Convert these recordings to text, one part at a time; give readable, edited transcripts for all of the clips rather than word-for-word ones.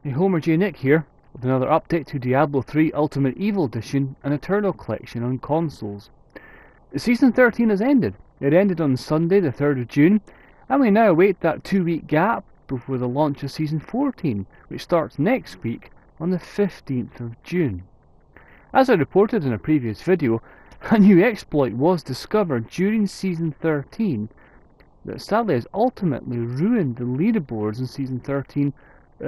Hey, Homerjnick here with another update to Diablo 3 Ultimate Evil Edition and Eternal Collection on consoles. Season 13 has ended. It ended on Sunday the 3rd of June, and we now await that 2-week gap before the launch of Season 14, which starts next week on the 15th of June. As I reported in a previous video, a new exploit was discovered during Season 13 that sadly has ultimately ruined the leaderboards in Season 13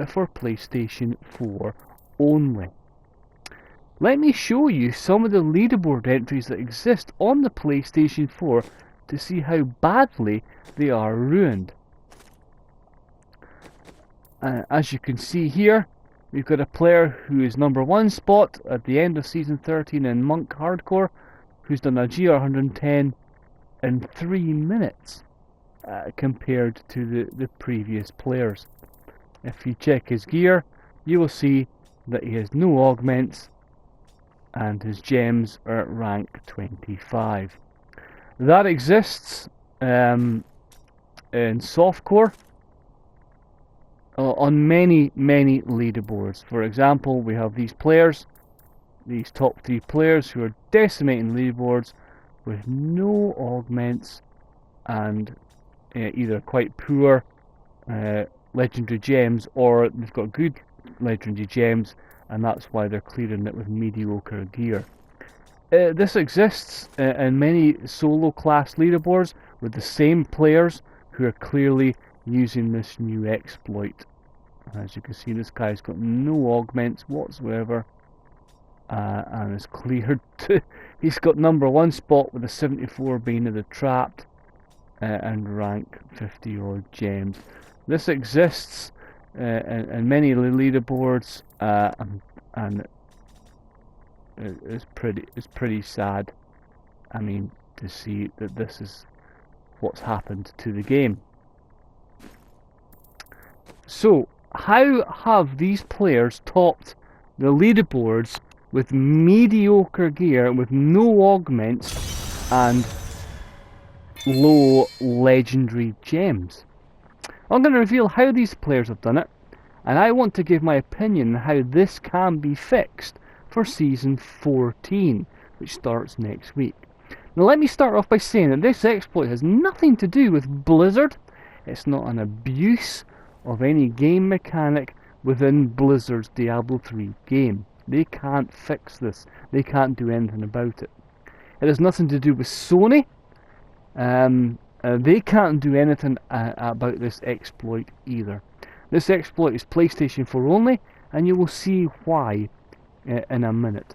for PlayStation 4 only. Let me show you some of the leaderboard entries that exist on the PlayStation 4 to see how badly they are ruined. As you can see here, we've got a player who is number 1 spot at the end of Season 13 in Monk Hardcore, who's done a GR 110 in 3 minutes compared to the previous players. If you check his gear, you will see that he has no augments and his gems are at rank 25. That exists in softcore on many leaderboards. For example, we have these players, these top 3 players who are decimating leaderboards with no augments and either quite poor legendary gems, or they've got good legendary gems, and that's why they're clearing it with mediocre gear. This exists in many solo class leaderboards with the same players who are clearly using this new exploit. As you can see, this guy's got no augments whatsoever, and is cleared. He's got number 1 spot with a 74 being in the trapped and rank 50 odd gems. This exists in many leaderboards, and it's pretty sad. I mean, to see that this is what's happened to the game. So, how have these players topped the leaderboards with mediocre gear, with no augments and low legendary gems? I'm going to reveal how these players have done it, and I want to give my opinion on how this can be fixed for Season 14, which starts next week. Now let me start off by saying that this exploit has nothing to do with Blizzard. It's not an abuse of any game mechanic within Blizzard's Diablo 3 game. They can't fix this. They can't do anything about it. It has nothing to do with Sony. They can't do anything about this exploit either. This exploit is PlayStation 4 only, and you will see why in a minute.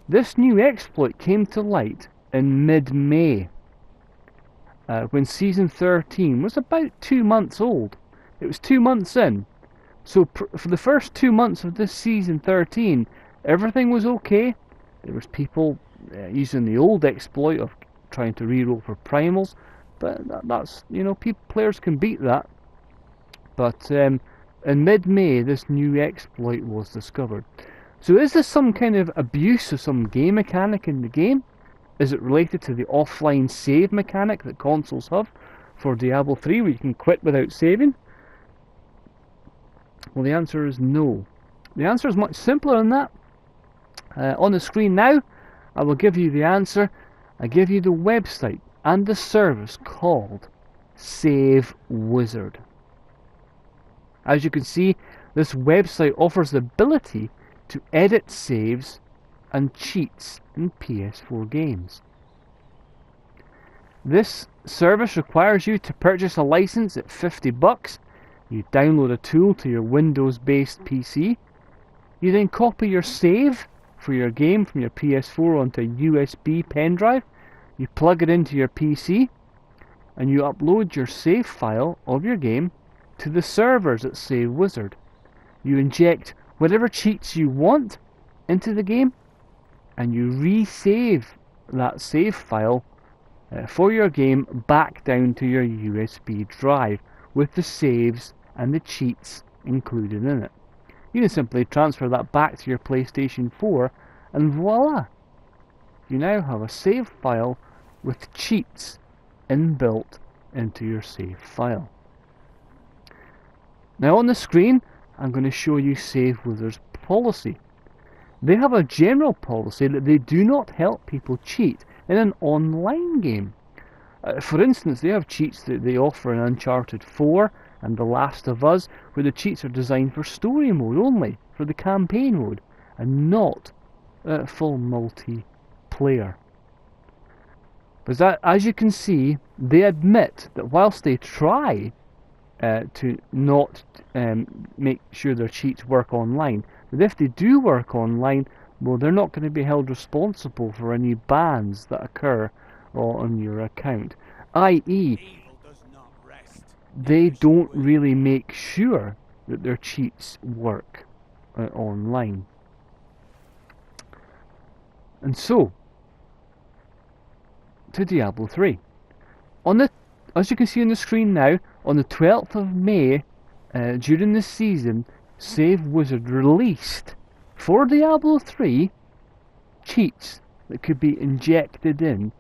This new exploit came to light in mid-May, when Season 13 was about 2 months old. It was 2 months in. So for the first 2 months of this Season 13, everything was okay. There was people using the old exploit of trying to reroll for primals, but that's, you know, players can beat that. But in mid-May, this new exploit was discovered. So is this some kind of abuse of some game mechanic in the game? Is it related to the offline save mechanic that consoles have for Diablo 3, where you can quit without saving? Well, the answer is no. The answer is much simpler than that. On the screen now, I will give you the answer. I give you the website and the service called Save Wizard. As you can see, this website offers the ability to edit saves and cheats in PS4 games. This service requires you to purchase a license at $50. You download a tool to your Windows-based PC. You then copy your save for your game from your PS4 onto a USB pen drive. You plug it into your PC, and you upload your save file of your game to the servers at Save Wizard. You inject whatever cheats you want into the game, and you resave that save file for your game back down to your USB drive with the saves and the cheats included in it. You can simply transfer that back to your PlayStation 4, and voila! You now have a save file with cheats inbuilt into your save file. Now on the screen, I'm going to show you Save Wizard's policy. They have a general policy that they do not help people cheat in an online game. For instance, they have cheats that they offer in Uncharted 4 and The Last of Us, where the cheats are designed for story mode only, for the campaign mode, and not full multiplayer. But as you can see, they admit that whilst they try to not make sure their cheats work online, but if they do work online, well, they're not going to be held responsible for any bans that occur on your account, i.e. they don't really make sure that their cheats work online. And so, to Diablo 3. As you can see on the screen now, on the 12th of May, during the season, Save Wizard released for Diablo 3 cheats that could be injected in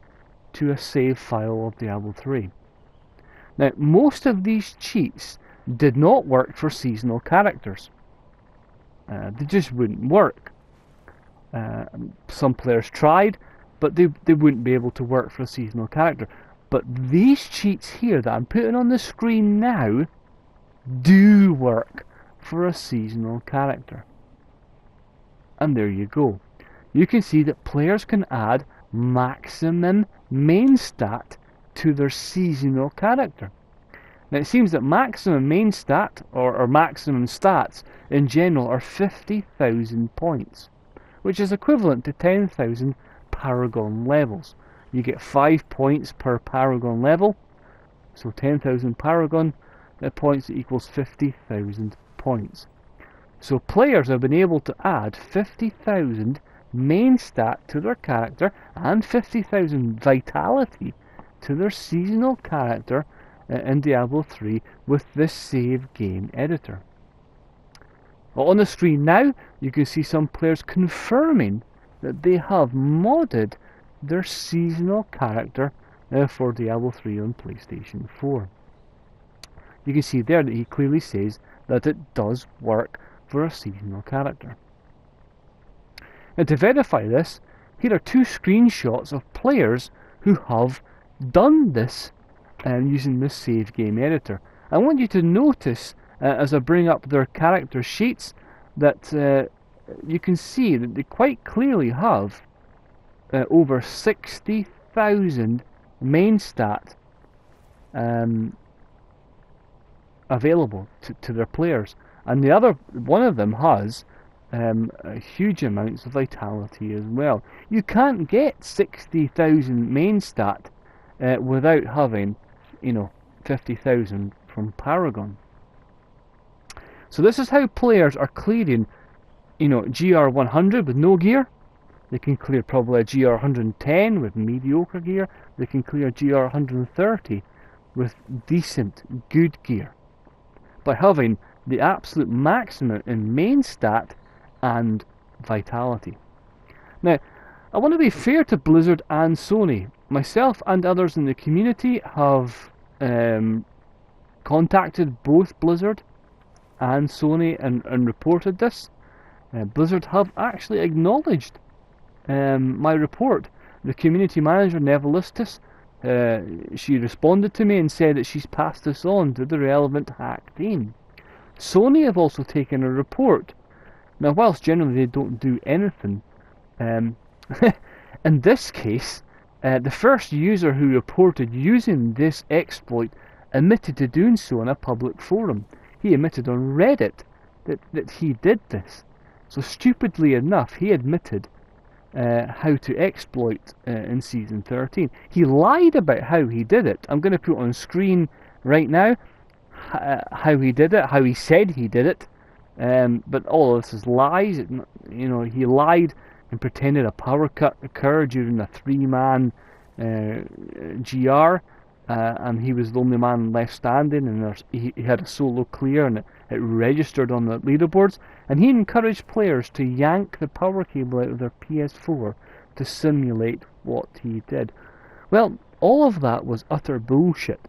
to a save file of Diablo 3. Now, most of these cheats did not work for seasonal characters. They just wouldn't work. Some players tried, but they wouldn't be able to work for a seasonal character. But these cheats here that I'm putting on the screen now do work for a seasonal character. And there you go. You can see that players can add maximum main stat to their seasonal character. Now it seems that maximum main stat, or maximum stats in general, are 50,000 points, which is equivalent to 10,000 Paragon levels. You get 5 points per Paragon level, so 10,000 Paragon points equals 50,000 points. So players have been able to add 50,000 main stat to their character and 50,000 vitality to their seasonal character in Diablo 3 with this save game editor. Well, on the screen now you can see some players confirming that they have modded their seasonal character for Diablo 3 on PlayStation 4. You can see there that he clearly says that it does work for a seasonal character. And to verify this, here are 2 screenshots of players who have done this using this save game editor. I want you to notice as I bring up their character sheets that you can see that they quite clearly have over 60,000 main stat available to their players, and the other one of them has huge amounts of vitality as well. You can't get 60,000 main stat without having 50,000 from Paragon. So this is how players are clearing GR 100 with no gear. They can clear probably a GR 110 with mediocre gear. They can clear GR 130 with decent, good gear, by having the absolute maximum in main stat and vitality. Now, I want to be fair to Blizzard and Sony. Myself and others in the community have contacted both Blizzard and Sony and reported this. Blizzard have actually acknowledged my report. The community manager, Nevelistis, she responded to me and said that she's passed this on to the relevant hack team. Sony have also taken a report. Now, whilst generally they don't do anything, in this case, the first user who reported using this exploit admitted to doing so in a public forum. He admitted on Reddit that he did this. So stupidly enough, he admitted how to exploit in Season 13. He lied about how he did it. I'm going to put on screen right now how he did it, how he said he did it. But all of this is lies. He lied and pretended a power cut occurred during a 3-man GR, and he was the only man left standing, and he had a solo clear, and it registered on the leaderboards. And he encouraged players to yank the power cable out of their PS4 to simulate what he did. Well, all of that was utter bullshit,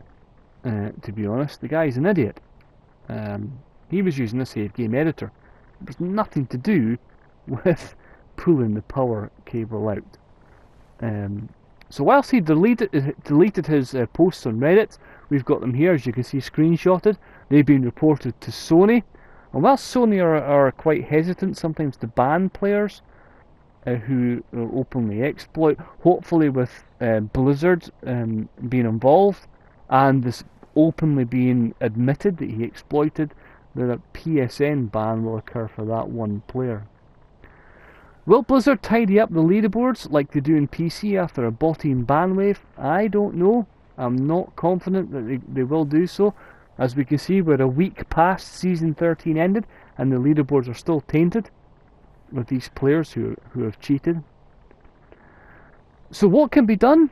to be honest. The guy's an idiot. He was using a save game editor. It was nothing to do with pulling the power cable out. So whilst he deleted his posts on Reddit, we've got them here, as you can see, screenshotted. They've been reported to Sony. And whilst Sony are quite hesitant sometimes to ban players who openly exploit, hopefully with Blizzard being involved and this openly being admitted that he exploited, the PSN ban will occur for that one player. Will Blizzard tidy up the leaderboards like they do in PC after a botting ban wave? I don't know. I'm not confident that they will do so. As we can see, we're a week past Season 13 ended and the leaderboards are still tainted with these players who have cheated. So what can be done?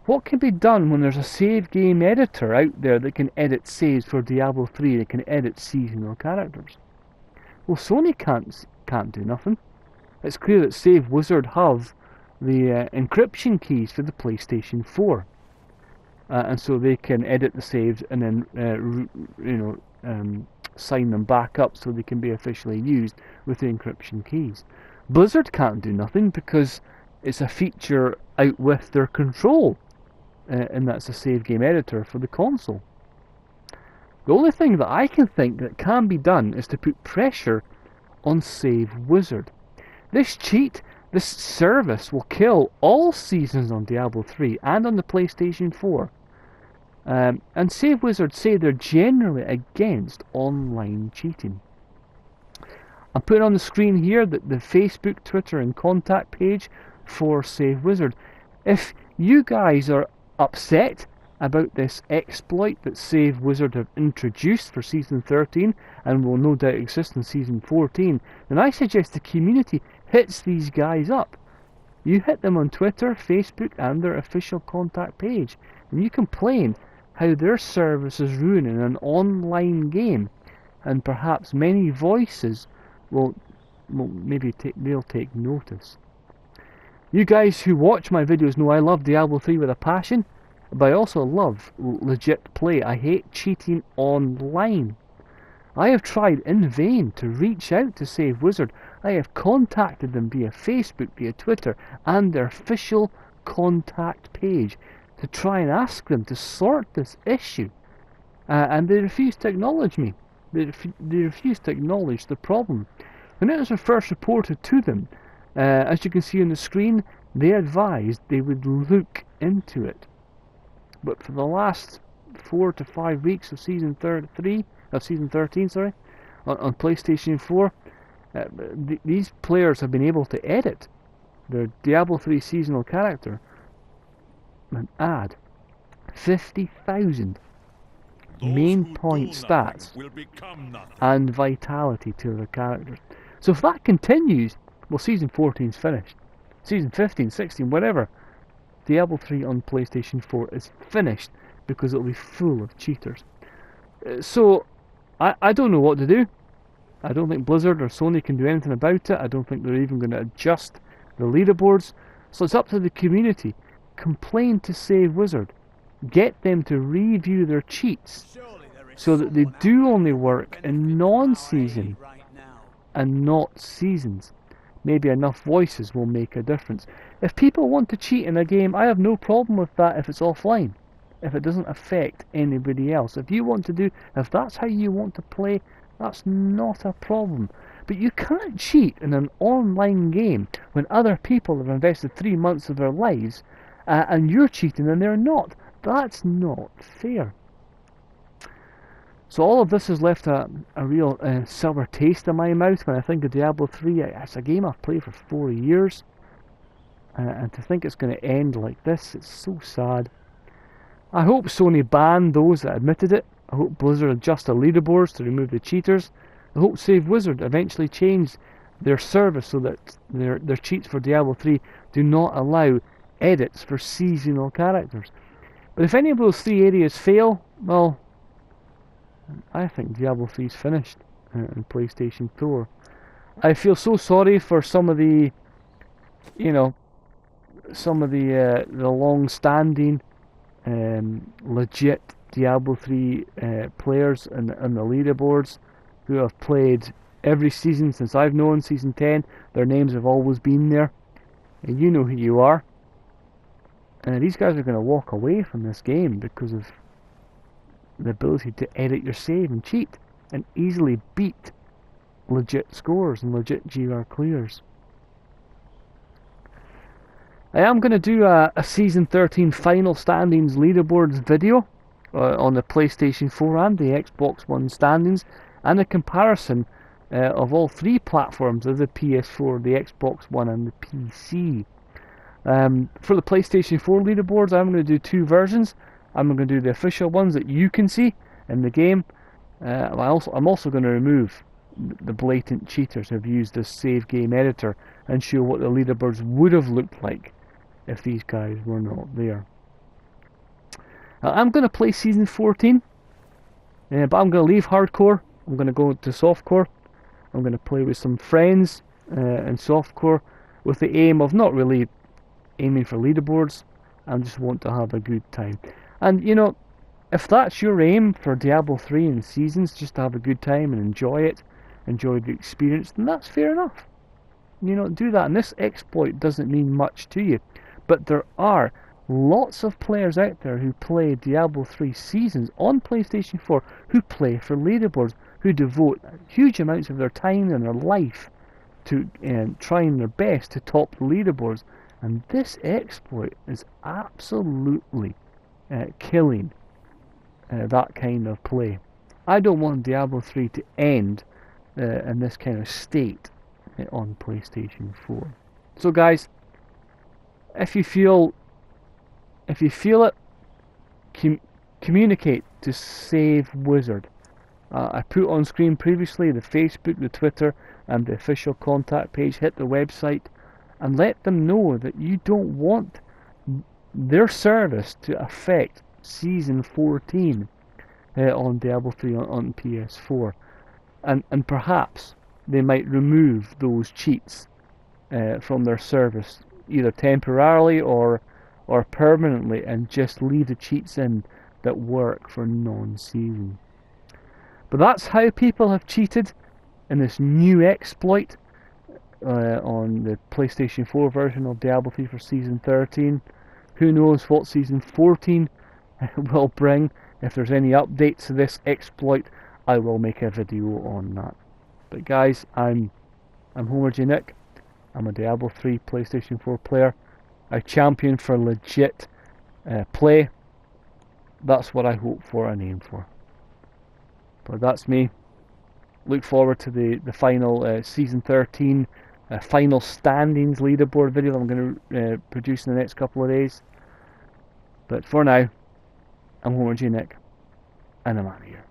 What can be done when there's a save game editor out there that can edit saves for Diablo 3, that can edit seasonal characters? Well, Sony can't do nothing. It's clear that Save Wizard have the encryption keys for the PlayStation 4, and so they can edit the saves and then sign them back up so they can be officially used with the encryption keys. Blizzard can't do nothing because it's a feature out with their control, and that's a save game editor for the console. The only thing that I can think that can be done is to put pressure on Save Wizard. This cheat, this service will kill all seasons on Diablo 3 and on the PlayStation 4. And Save Wizard say they're generally against online cheating. I'm putting on the screen here the Facebook, Twitter and contact page for Save Wizard. If you guys are upset about this exploit that Save Wizard have introduced for Season 13 and will no doubt exist in Season 14, then I suggest the community hits these guys up. You hit them on Twitter, Facebook and their official contact page, and you complain how their service is ruining an online game, and perhaps many voices will they'll take notice. You guys who watch my videos know I love Diablo 3 with a passion, but I also love legit play. I hate cheating online. I have tried in vain to reach out to Save Wizard. I have contacted them via Facebook, via Twitter, and their official contact page to try and ask them to sort this issue. And they refuse to acknowledge me. They refuse to acknowledge the problem. When it was first reported to them, as you can see on the screen, they advised they would look into it. But for the last 4 to 5 weeks of Season 13, on PlayStation 4, these players have been able to edit their Diablo 3 seasonal character and add 50,000 main point stats and vitality to their characters. So if that continues, well, Season 14's finished. Season 15, 16, whatever. Diablo 3 on PlayStation 4 is finished because it'll be full of cheaters. So, I don't know what to do. I don't think Blizzard or Sony can do anything about it. I don't think they're even going to adjust the leaderboards. So it's up to the community. Complain to Save Wizard. Get them to review their cheats so that they do only work in non-season and not seasons. Maybe enough voices will make a difference. If people want to cheat in a game, I have no problem with that if it's offline. If it doesn't affect anybody else. If that's how you want to play, that's not a problem. But you can't cheat in an online game when other people have invested 3 months of their lives and you're cheating and they're not. That's not fair. So all of this has left a real sour taste in my mouth when I think of Diablo 3. It's a game I've played for 4 years. And to think it's going to end like this, it's so sad. I hope Sony ban those that admitted it. I hope Blizzard adjust the leaderboards to remove the cheaters. I hope Save Wizard eventually change their service so that their cheats for Diablo 3 do not allow edits for seasonal characters. But if any of those 3 areas fail, well, I think Diablo 3 is finished on PlayStation 4. I feel so sorry for some of the, the long-standing, legit Diablo 3 players and the leaderboards. who have played every season since I've known Season 10. Their names have always been there. And you know who you are. And these guys are going to walk away from this game because of the ability to edit your save and cheat and easily beat legit scores and legit GR clears. I am going to do a Season 13 Final Standings Leaderboards video on the PlayStation 4 and the Xbox One standings, and a comparison of all three platforms of the PS4, the Xbox One and the PC. For the PlayStation 4 leaderboards, I'm going to do two versions. I'm going to do the official ones that you can see in the game. I'm also going to remove the blatant cheaters who have used this save game editor and show what the leaderboards would have looked like if these guys were not there. I'm going to play Season 14, but I'm going to leave hardcore. I'm going to go to softcore. I'm going to play with some friends in softcore with the aim of not really aiming for leaderboards. I just want to have a good time. And you know, if that's your aim for Diablo 3 and Seasons, just to have a good time and enjoy it, enjoy the experience, then that's fair enough. You know, do that. And this exploit doesn't mean much to you. But there are lots of players out there who play Diablo 3 Seasons on PlayStation 4 who play for leaderboards, who devote huge amounts of their time and their life to trying their best to top the leaderboards. And this exploit is absolutely killing that kind of play. I don't want Diablo 3 to end in this kind of state on PlayStation 4. So guys, if you feel it, communicate to Save Wizard. I put on screen previously the Facebook, the Twitter, and the official contact page. Hit the website and let them know that you don't want their service to affect Season 14 on Diablo 3 on PS4, and perhaps they might remove those cheats from their service, either temporarily or permanently, and just leave the cheats in that work for non-season. But that's how people have cheated in this new exploit on the PlayStation 4 version of Diablo 3 for Season 13. Who knows what Season 14 will bring. If there's any updates to this exploit, I will make a video on that. But guys, I'm Homerjnick. I'm a Diablo 3 PlayStation 4 player. I champion for legit play. That's what I hope for and aim for. But that's me. Look forward to the final Season 13 Final Standings Leaderboard video that I'm going to produce in the next couple of days. But for now, I'm Homerjnick, and I'm out of here.